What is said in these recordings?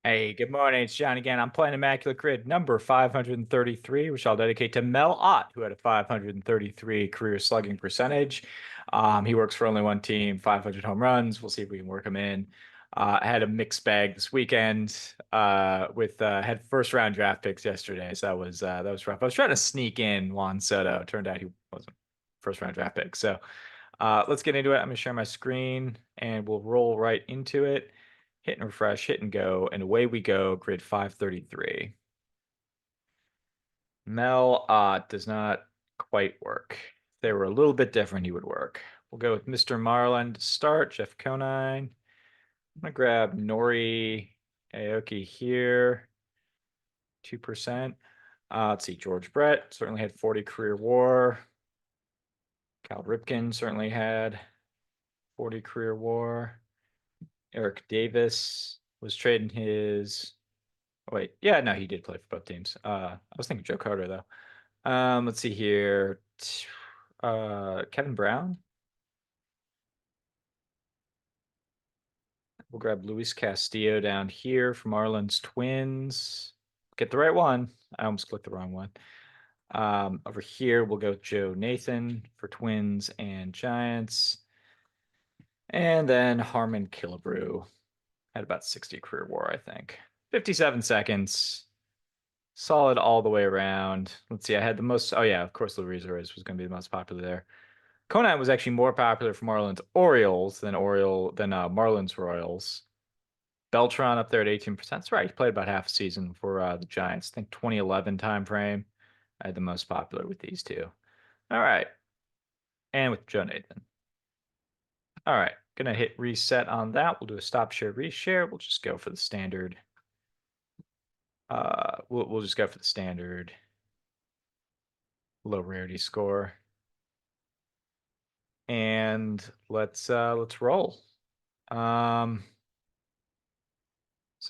Hey, good morning. It's John again. I'm playing Immaculate Grid number 533, which I'll dedicate to Mel Ott, who had a 533 career slugging percentage. He works for only one team, 500 home runs. We'll see if we can work him in. I had a mixed bag this weekend with had first round draft picks yesterday, so that was rough. I was trying to sneak in Juan Soto. Turned out he wasn't first round draft pick. So let's get into it. I'm gonna share my screen and we'll roll right into it. Hit and refresh, hit and go, and away we go. Grid 533. Mel does not quite work. If they were a little bit different, he would work. We'll go with Mr. Marlin to start. Jeff Conine. I'm gonna grab Nori Aoki here, 2%. Let's see, George Brett certainly had 40 career WAR. Cal Ripken certainly had 40 career WAR. Eric Davis was trading his. Oh, wait, yeah, no, he did play for both teams. I was thinking Joe Carter though. Let's see here. Kevin Brown. We'll grab Luis Castillo down here from Marlins Twins. Get the right one. I almost clicked the wrong one. Over here, we'll go Joe Nathan for Twins and Giants. And then Harmon Killebrew had about 60 career WAR, I think. 57 seconds. Solid all the way around. Let's see, I had the most. Oh, yeah, of course, Luis Ariz was going to be the most popular there. Conan was actually more popular for Marlins Orioles than Marlins Royals. Beltran up there at 18%. That's right. He played about half a season for the Giants. I think 2011 time frame. I had the most popular with these two. All right. And with Joe Nathan. All right. Gonna hit reset on that. We'll do a stop share reshare. We'll just go for the standard. We'll just go for the standard low rarity score. And let's roll. So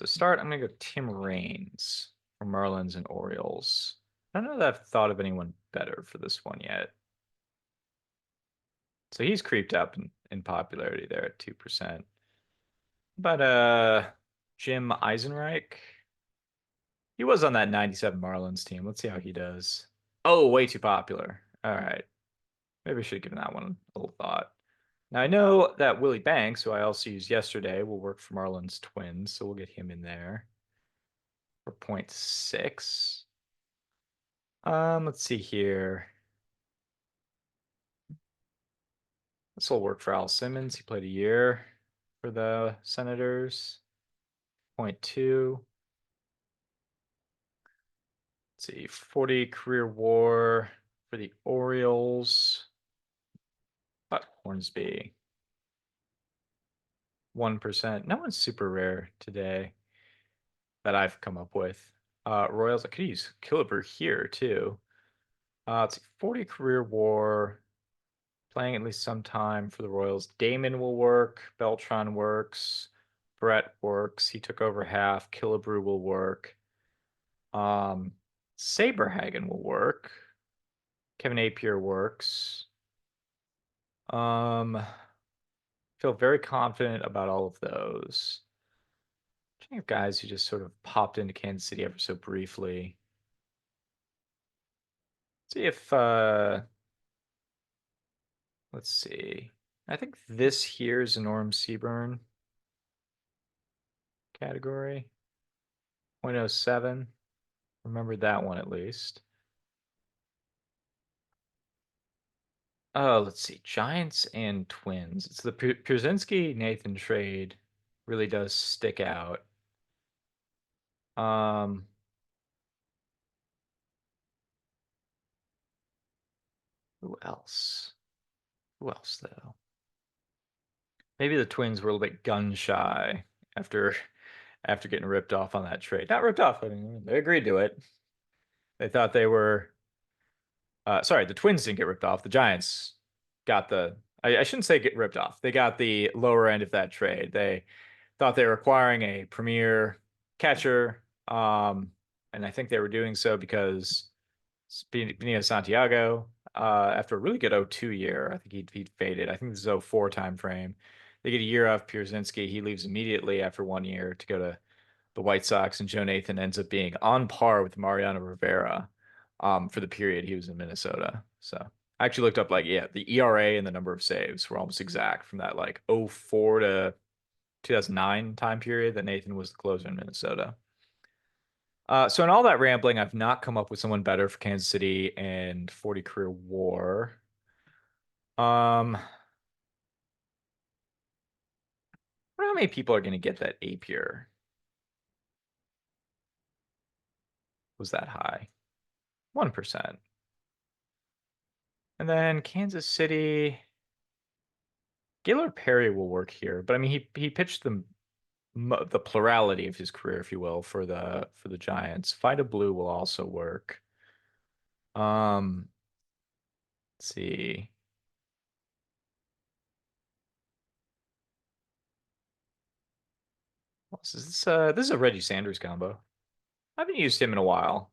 start, I'm gonna go Tim Raines for Marlins and Orioles. I don't know that I've thought of anyone better for this one yet. So he's creeped up in popularity there at 2%. But Jim Eisenreich, he was on that 97 Marlins team. Let's see how he does. Oh, way too popular. All right. Maybe I should have given that one a little thought. Now I know that Willie Banks, who I also used yesterday, will work for Marlins Twins, so we'll get him in there for 0.6. Let's see here. This will work for Al Simmons. He played a year for the Senators. 0.2. Let's see, 40 career WAR for the Orioles. But Hornsby. 1%. No one's super rare today that I've come up with. Royals, I could use Killebrew here too. Let's see, 40 career WAR. Playing at least some time for the Royals. Damon will work. Beltran works. Brett works. He took over half. Killebrew will work. Saberhagen will work. Kevin Apier works. Feel very confident about all of those. Thinking of guys who just sort of popped into Kansas City ever so briefly. See if let's see. I think this here is a Norm Seaburn category. 0.07. Remember that one at least. Oh, let's see. Giants and Twins. It's the Pierzynski Nathan trade really does stick out. Who else? Who else though? Maybe the Twins were a little bit gun shy after getting ripped off on that trade. Not ripped off. I mean, they agreed to it. They thought they were. Sorry, the Twins didn't get ripped off. The Giants got the. I shouldn't say get ripped off. They got the lower end of that trade. They thought they were acquiring a premier catcher, and I think they were doing so because Benito Santiago, after a really good 0-2 year, I think he'd faded. I think this is 0-4 time frame. They get a year off Pierzynski. He leaves immediately after 1 year to go to the White Sox, and Joe Nathan ends up being on par with Mariano Rivera for the period he was in Minnesota. So I actually looked up like yeah, the ERA and the number of saves were almost exact from that like '04 to 2009 time period that Nathan was the closer in Minnesota. So in all that rambling, I've not come up with someone better for Kansas City and 40 career WAR. I wonder how many people are going to get that Apier was that high. 1%. And then Kansas City, Gaylord Perry will work here, but I mean he pitched the plurality of his career, if you will, for the Giants. Vida Blue will also work. Um, let's see. This is a Reggie Sanders combo. I haven't used him in a while.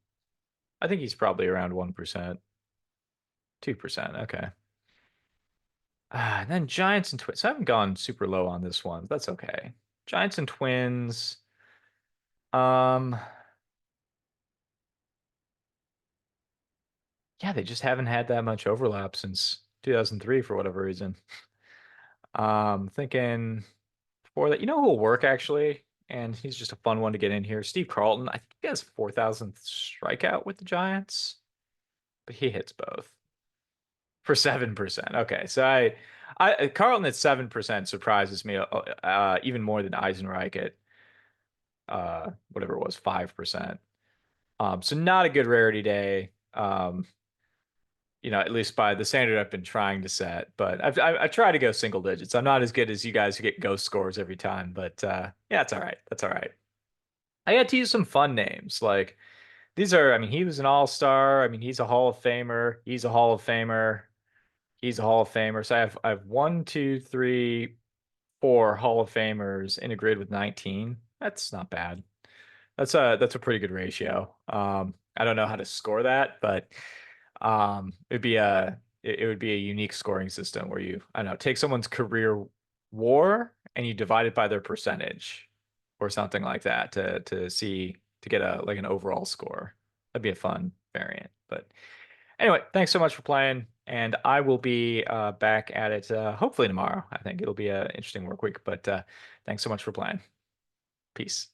I think he's probably around 1%, 2%. Okay. And then Giants and Twins. So I haven't gone super low on this one. That's okay. Giants and Twins. Um, yeah, they just haven't had that much overlap since 2003 for whatever reason. Thinking for that, you know who will work actually, and he's just a fun one to get in here. Steve Carlton. I think he has 4,000th strikeout with the Giants, but he hits both for 7%. Okay, so Carlton at 7% surprises me even more than Eisenreich at whatever it was 5%. So not a good rarity day. At least by the standard I've been trying to set. But I try to go single digits. I'm not as good as you guys who get ghost scores every time, but yeah, it's all right. That's all right. I had to use some fun names. Like these are, I mean, he was an all-star. I mean, he's a Hall of Famer. He's a Hall of Famer. He's a Hall of Famer. So I have one, two, three, four Hall of Famers in a grid with 19. That's not bad. That's a pretty good ratio. I don't know how to score that, but it would be a unique scoring system where you I don't know take someone's career WAR and you divide it by their percentage or something like that to get a like an overall score. That'd be a fun variant. But anyway, thanks so much for playing, and I will be back at it hopefully tomorrow. I think it'll be an interesting work week. But thanks so much for playing. Peace.